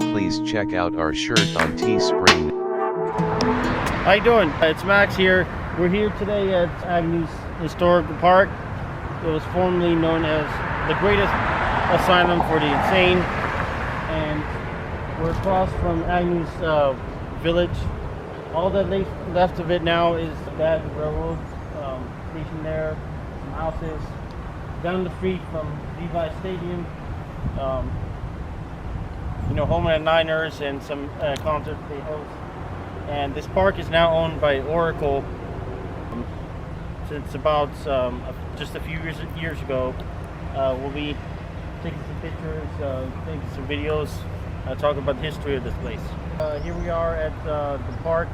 Please check out our shirt on Teespring. How you doing? It's Max here. We're here today at Agnews Historic Park. It was formerly known as the greatest asylum for the insane, and we're across from Agnews Village. All that left of it now is that railroad station there, some houses down the street from Levi Stadium. Home of the Niners and some concerts they host. And this park is now owned by Oracle since about just a few years ago. We'll be taking some pictures, taking some videos, talking about the history of this place. Here we are at the park,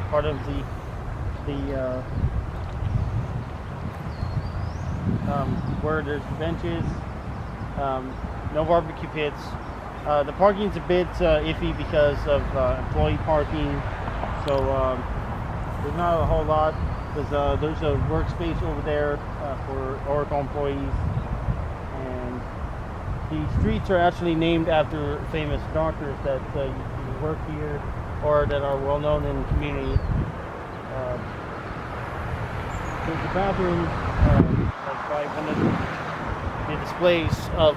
part of the where there's benches, no barbecue pits. The parking's a bit iffy because of employee parking, so there's not a whole lot. There's a workspace over there for Oracle employees, and the streets are actually named after famous doctors that work here or that are well known in the community. There's a bathroom by one of the displays of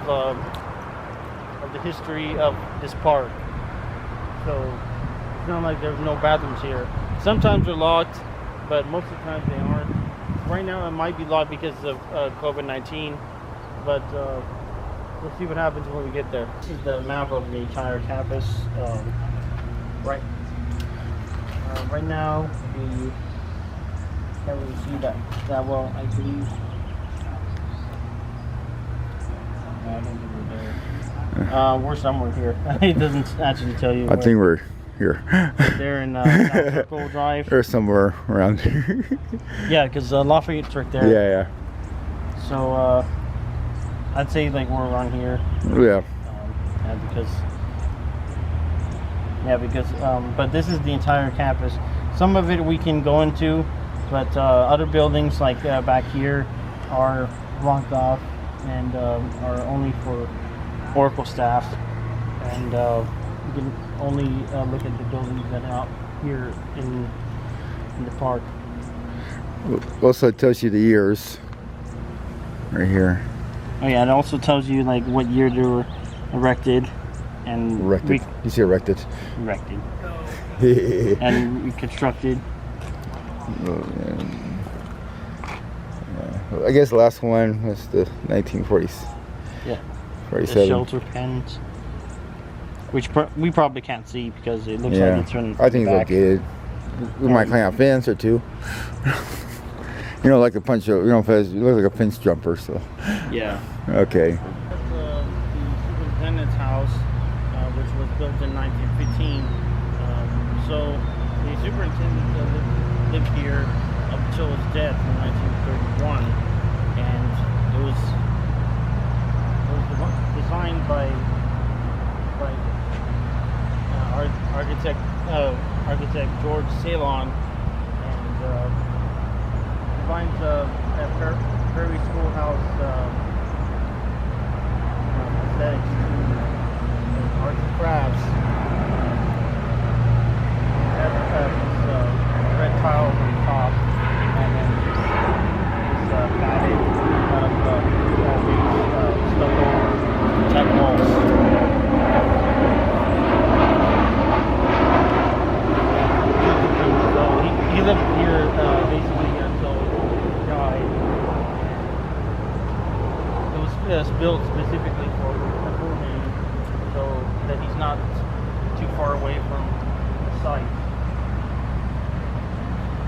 the history of this park. So it's not like there's no bathrooms here. Sometimes they're locked, but most of the time they aren't. Right now it might be locked because of COVID-19, but we'll see what happens when we get there. This is the map of the entire campus. Right now you can't really see that well, I believe. I don't think we're there. We're somewhere here. It doesn't actually tell you. I think we're here. They're in South Circle Drive. Or somewhere around here. Yeah, because Lafayette's right there. Yeah. So I'd say like we're around here. Yeah. Because but this is the entire campus. Some of it we can go into, but other buildings like back here are blocked off and are only for Oracle staff, and you can only look at the buildings that are out here in the park. Also, it tells you the years right here. Oh yeah, it also tells you like what year they were erected and Erected. You see erected. Erected. And reconstructed. I guess the last one was the 1940s. Yeah. 47. The shelter pens, which we probably can't see because it looks like it's running. I think it's located. We might climb a fence or two. Like a punch. You look like a fence jumper. So. Yeah. Okay. That's the superintendent's house, which was built in 1915. So the superintendent lived here up until his death in 1931, and it was designed by architect George Ceylon, and combines that Prairie Schoolhouse aesthetics to arts and crafts. Red tiles on top, and then this padded stucco type walls. So he lived here basically until he died. It was built specifically for him, so that he's not too far away from the site.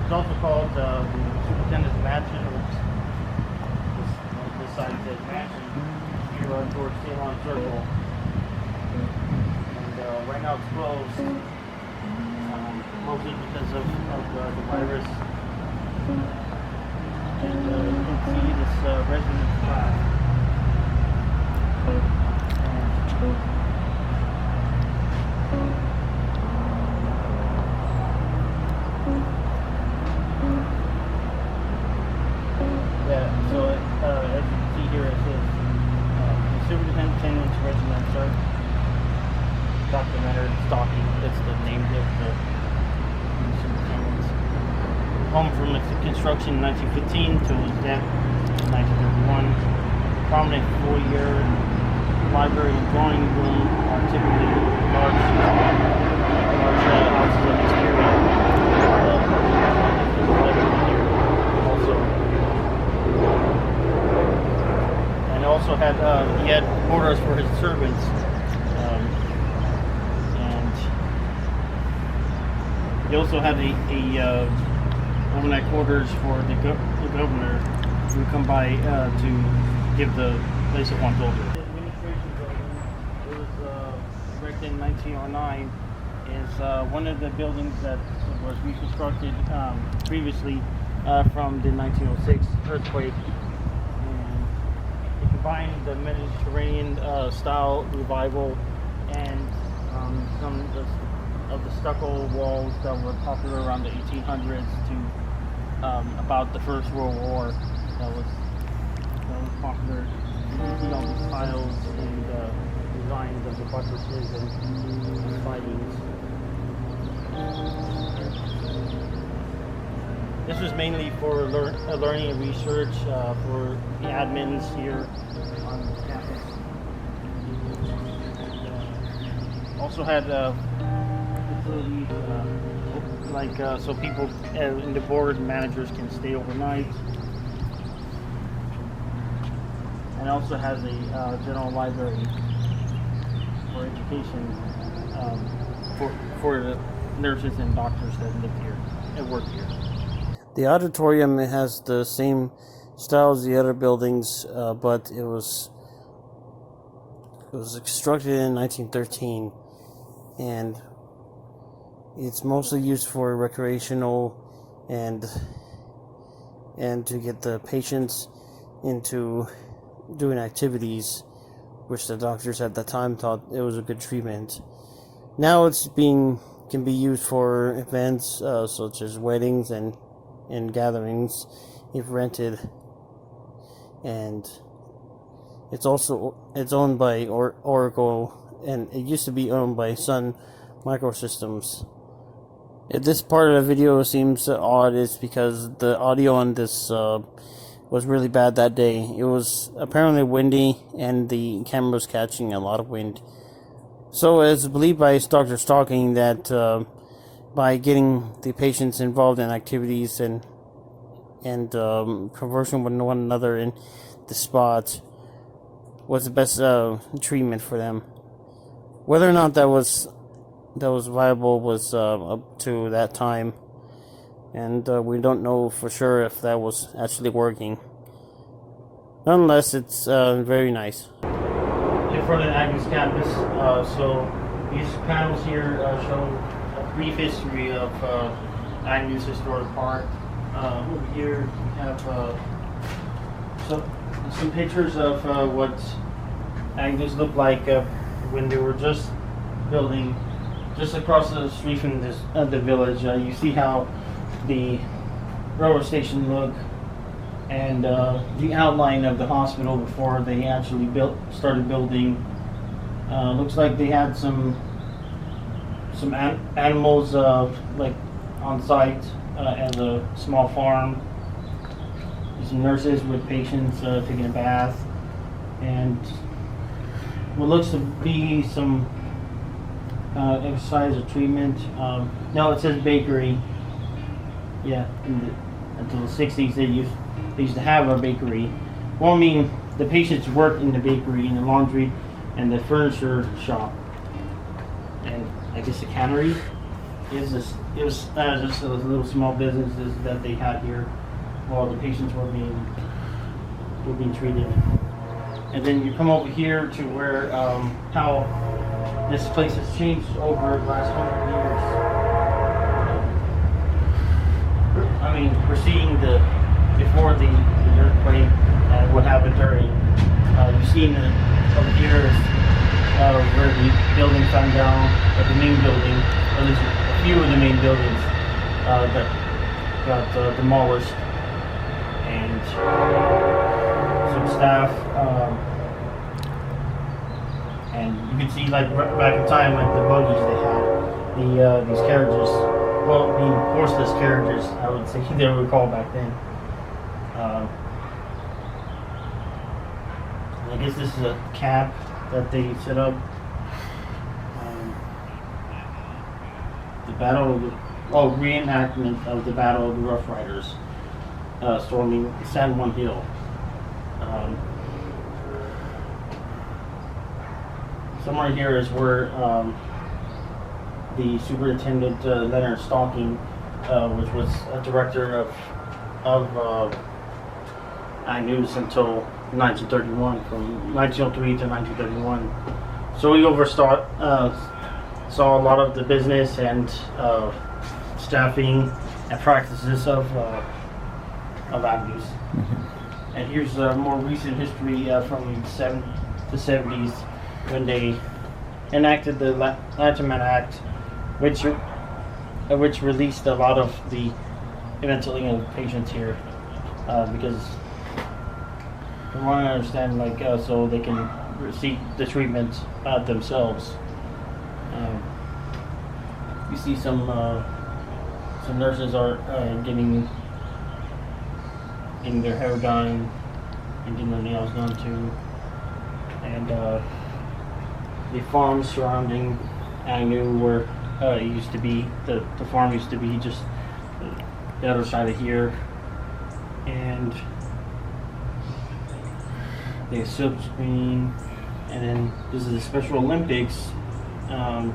It's also called the Superintendent's Mansion, which this site says mansion here on George Ceylon Circle. And right now it's closed, mostly because of the virus. And you can see this residence class. So as you can see here, it says Superintendent's Resident Search Documentary Stalking. That's the name of the superintendent's home from its construction in 1915 to his death in 1931. Prominent foyer, library, and drawing room are typically large houses of this period. There's a library here also. And also had he had quarters for his servants, and he also had a overnight quarters for the governor who would come by to give the place a once over. The administration building, it was erected in 1909, is one of the buildings that was reconstructed previously from the 1906 earthquake. Combined the Mediterranean style revival and some of the stucco walls that were popular around the 1800s to about the First World War. That was popular. You can see all the tiles and designs of the buttresses and sidings. This was mainly for learning and research for the admins here on campus. Also had facilities so people in the board managers can stay overnight. And also has a general library for education for the nurses and doctors that live here and work here. The auditorium has the same style as the other buildings, but it was constructed in 1913, and it's mostly used for recreational and to get the patients into doing activities, which the doctors at the time thought it was a good treatment. Now can be used for events such as weddings and gatherings if rented, and it's owned by Oracle, and it used to be owned by Sun Microsystems. If this part of the video seems odd, it's because the audio on this was really bad that day. It was apparently windy and the camera was catching a lot of wind. So it's believed by Dr. Stalking that by getting the patients involved in activities and conversing with one another in the spot was the best treatment for them. Whether or not that was viable was up to that time, and we don't know for sure if that was actually working. Nonetheless, it's very nice. In front of the Agnews campus, so these panels here show a brief history of Agnews Historic Park. Over here we have some pictures of what Agnews looked like when they were just building just across the street from the village. You see how the railroad station looked, and the outline of the hospital before they actually started building. Looks like they had some animals like on site as a small farm. Some nurses with patients taking a bath, and what looks to be some exercise or treatment. No, it says bakery. Yeah, until the 60s they used to have a bakery. Well, I mean, the patients worked in the bakery, in the laundry, and the furniture shop, and I guess the cannery. It was just those little small businesses that they had here while the patients were being treated. And then you come over here to where how this place has changed over the last 100 years. I mean, we're seeing before the earthquake and what happened during. You've seen over here where the building fell down, but the main building, at least a few of the main buildings that got demolished, and some staff. And you can see, like back in time, like the buggies they had, these carriages, well, being horseless carriages, I would say they were called back then. I guess this is a camp that they set up. Reenactment of the Battle of the Rough Riders, storming San Juan Hill. Somewhere here is where the superintendent Leonard Stocking, which was a director of Agnews until 1931, from 1903 to 1931. So he saw a lot of the business and staffing and practices of Agnews. Mm-hmm. And here's a more recent history from the 70s when they enacted the Lanterman Act, which released a lot of the mentally ill patients here, because they want to understand, so they can seek the treatment themselves. You see some nurses are getting their hair done and getting their nails done too, and the farms surrounding Agnew, where it used to be, the farm used to be just the other side of here, and they have silk screen, and then this is the Special Olympics, and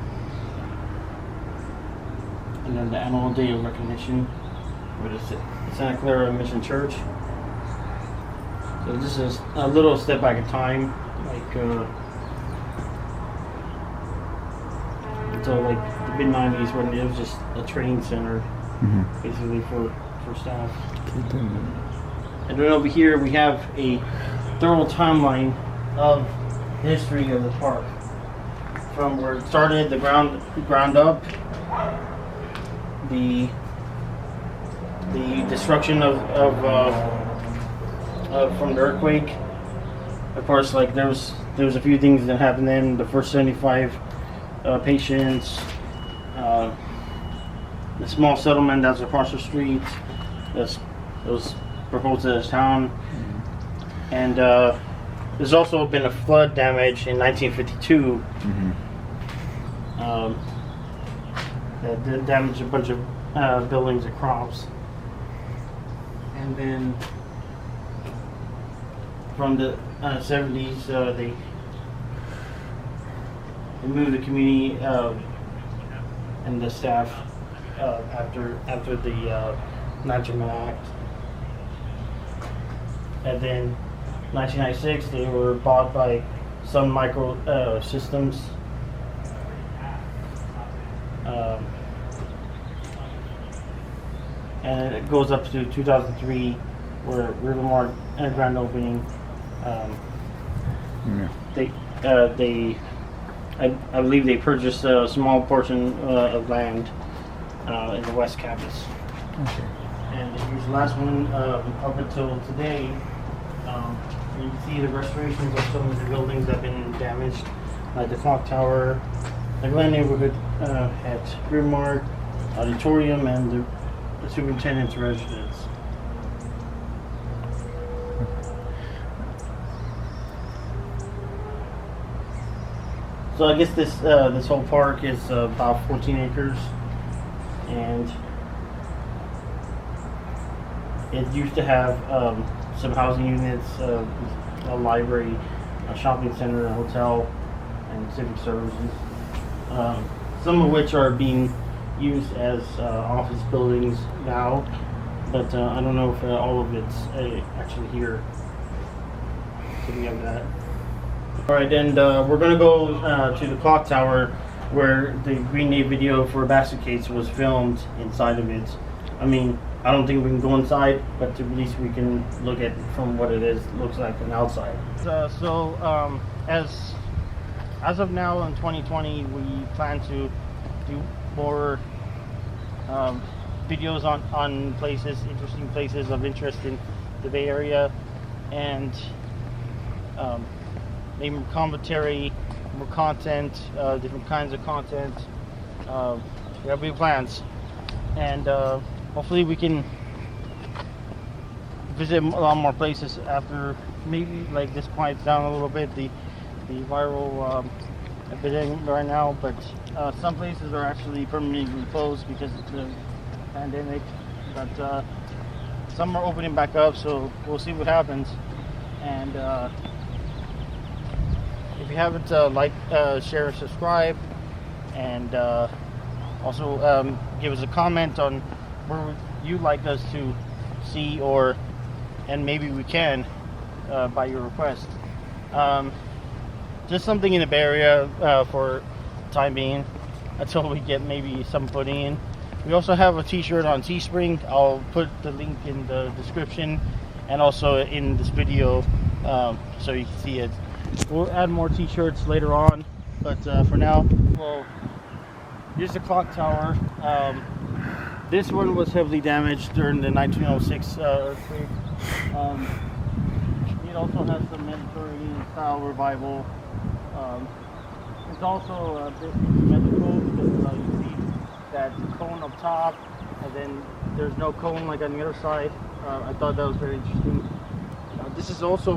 then the annual day of recognition, what is it, Santa Clara Mission Church. So this is a little step back in time, until like the mid 90s, when it was just a training center, mm-hmm. basically for staff. And then over here we have a thorough timeline of the history of the park, from where it started, the ground up, the destruction from the earthquake. Of course, like there was a few things that happened then. The first 75 patients, the small settlement that's across the street, that was proposed as town, mm-hmm. and there's also been a flood damage in 1952. Mm-hmm. That damaged a bunch of buildings and crops, and then from the 70s, they moved the community and the staff after the Lanterman Act, and then 1996 they were bought by Sun Micro Systems. And it goes up to 2003, where Rivermart grand opening. I believe they purchased a small portion of land in the West Campus. Okay. And here's the last one up until today. You can see the restorations of some of the buildings that have been damaged, like the clock tower, the Glen neighborhood at Rivermart, auditorium, and the superintendent's residence. So I guess this whole park is about 14 acres, and it used to have some housing units, a library, a shopping center, a hotel, and civic services. Some of which are being used as office buildings now, but I don't know if all of it's actually here. So we have that. All right, and we're gonna go to the clock tower where the Green Day video for Basket Case was filmed inside of it. I mean, I don't think we can go inside, but at least we can look at from what it looks like from outside. As of now in 2020, we plan to do more videos on places, interesting places of interest in the Bay Area, and maybe more commentary, more content, different kinds of content. We have big plans, and hopefully we can visit a lot more places after maybe like this quiets down a little bit, the viral epidemic right now, but some places are actually permanently closed because of the pandemic, but some are opening back up, so we'll see what happens. And if you haven't share, subscribe, and also give us a comment on where you'd like us to see, and maybe we can by your request. Just something in the Bay Area for the time being until we get maybe some footing in. We also have a t-shirt on Teespring. I'll put the link in the description and also in this video so you can see it. We'll add more t-shirts later on, but for now, well, here's the clock tower. This one was heavily damaged during the 1906 earthquake. It also has some Mediterranean style revival. It's also a bit symmetrical because you see that cone up top, and then there's no cone like on the other side. I thought that was very interesting. This is also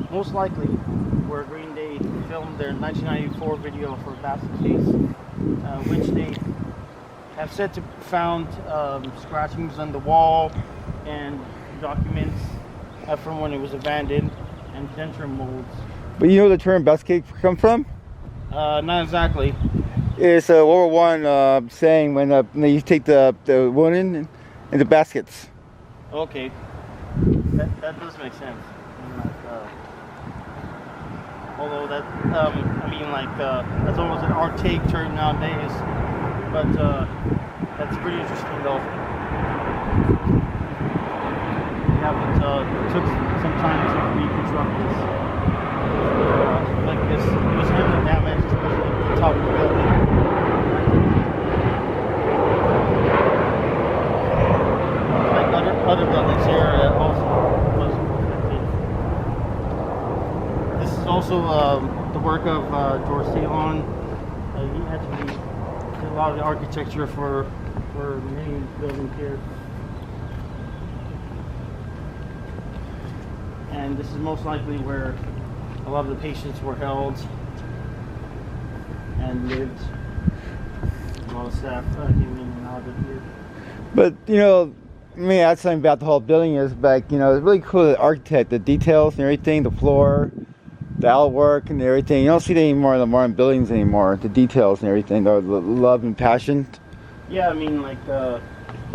most likely where Green Day filmed their 1994 video for Basket Case, which they have said to found scratchings on the wall and documents from when it was abandoned, and denture molds. But you know where the term basket case come from? Not exactly. It's a World War I saying when you take the wood in the baskets. Okay, that does make sense. Although that, that's almost an archaic term nowadays, but that's pretty interesting though. Yeah, but it took some time to reconstruct this. Like this, it was heavily damaged, especially the top of the building. Like other buildings here also was affected. This is also the work of George Talon. He actually did a lot of the architecture for many buildings here. And this is most likely where a lot of the patients were held and lived. A lot of staff came in and out of here. But you know, I mean, that's something about the whole building is like, you know, it's really cool. The architect, the details and everything, the floor, the outwork and everything. You don't see that anymore in the modern buildings anymore. The details and everything, the love and passion. Yeah, I mean, like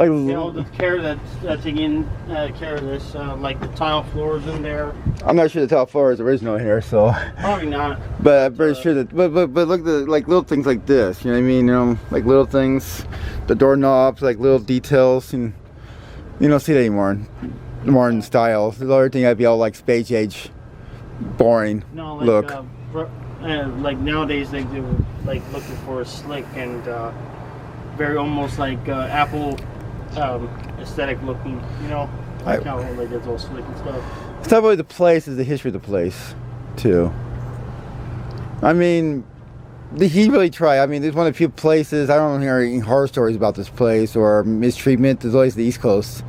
you know, the care that's taking care of this, like the tile floors in there. I'm not sure the tile floor is original here, so probably not. But I'm pretty sure that. But look at the like little things like this. You know what I mean? You know, like little things, the doorknobs, like little details, and you don't see that anymore. The modern style. The other thing, I'd be all like space age, boring look. Like nowadays they do like looking for a slick and very almost like Apple aesthetic looking, you know, like how like it's all slick and stuff. It's not really the place; it's the history of the place, too. I mean, he really tried. I mean, it's one of the few places I don't hear any horror stories about this place or mistreatment. There's always the East Coast.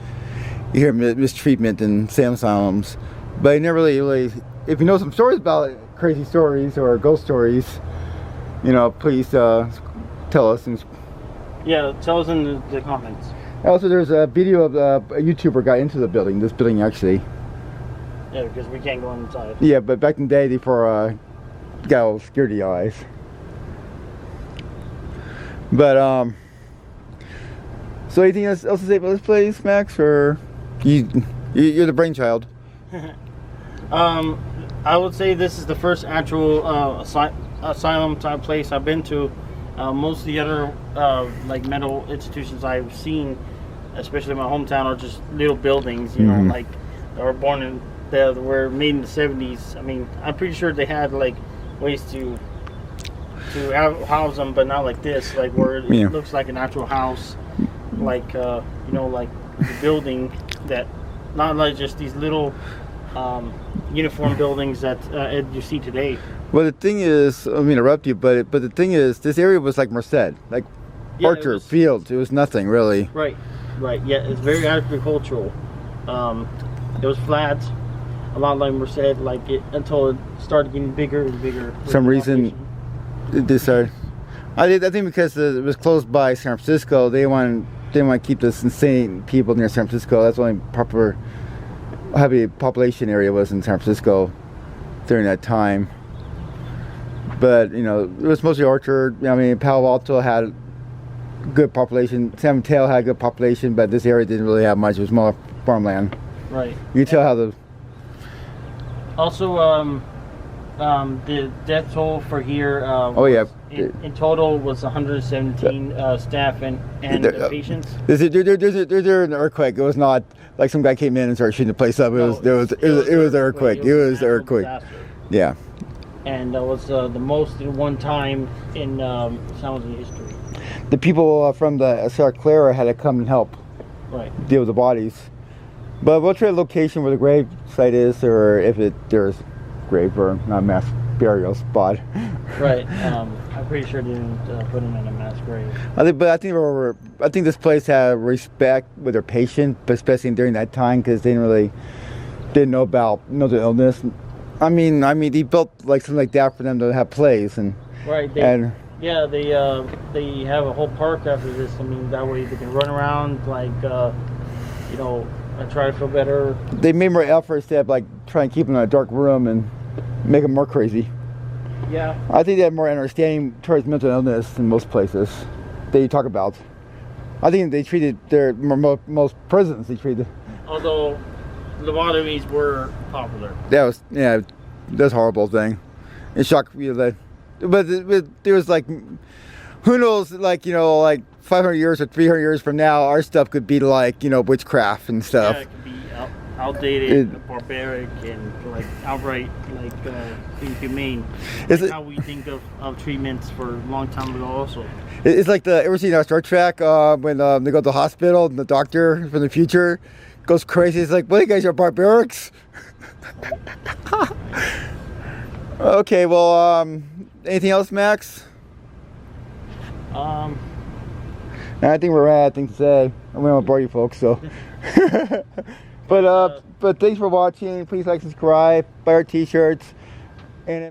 You hear mistreatment in insane asylums, but you never really. If you know some stories about it, crazy stories or ghost stories, you know, please tell us. Yeah, tell us in the comments. Also, there's a video of a YouTuber got into the building. This building actually. Yeah, because we can't go inside. Yeah, but back in the day, before got all security eyes. But so anything else to say about this place, Max, or you're the brainchild? I would say this is the first actual asylum type place I've been to. Most of the other like mental institutions I've seen, especially in my hometown, are just little buildings. You know, like that were born in that were made in the 70s. I mean, I'm pretty sure they had like ways to house them, but not like this, like where it looks like an actual house, like you know, like the building that, not like just these little uniform buildings that you see today. Well, the thing is, I mean, interrupt you, but the thing is, this area was like Merced, like orchard, fields. It was nothing really. Right. Yeah, it's very agricultural. It was flat, a lot like Merced, like it until it started getting bigger and bigger. Some reason they started. I think because it was close by San Francisco, they want to keep this insane people near San Francisco. That's the only proper heavy population area was in San Francisco during that time. But you know, it was mostly orchard. I mean, Palo Alto had good population. San Mateo had good population, but this area didn't really have much. It was more farmland. Right. You tell how the. Also, the death toll for here. In total was 117 staff and patients. There's an earthquake. It was not like some guy came in and started shooting the place up. It was an earthquake. It was an earthquake. Yeah. And that was the most in one time in San Jose history. The people from the Santa Clara had to come and help deal with the bodies. But we'll try the location where the grave site is, or if there's grave or not mass burial spot. Right. I'm pretty sure they didn't put him in a mass grave. I think this place had respect with their patient, but especially during that time, because they didn't know about mental illness. I mean, they built like something like that for them to have plays and. Right. They have a whole park after this. I mean, that way they can run around like, you know, and try to feel better. They made more efforts to like try and keep them in a dark room and make them more crazy. Yeah. I think they have more understanding towards mental illness than most places that you talk about. I think they treated most prisons. They treated. Although lobotomies were popular. That's a horrible thing. It shocked me that, but there was like, who knows? Like, you know, like 500 years or 300 years from now, our stuff could be like, you know, witchcraft and stuff. Yeah, it could be outdated, barbaric, and like outright like inhumane. Like how we think of treatments for a long time ago. Also, it's like ever seen Star Trek when they go to the hospital and the doctor from the future goes crazy. It's like, what, you guys are barbarics? Okay, well, anything else, Max? I think we're at things to say. I'm gonna bore you folks, so. But thanks for watching. Please like, subscribe, buy our t-shirts.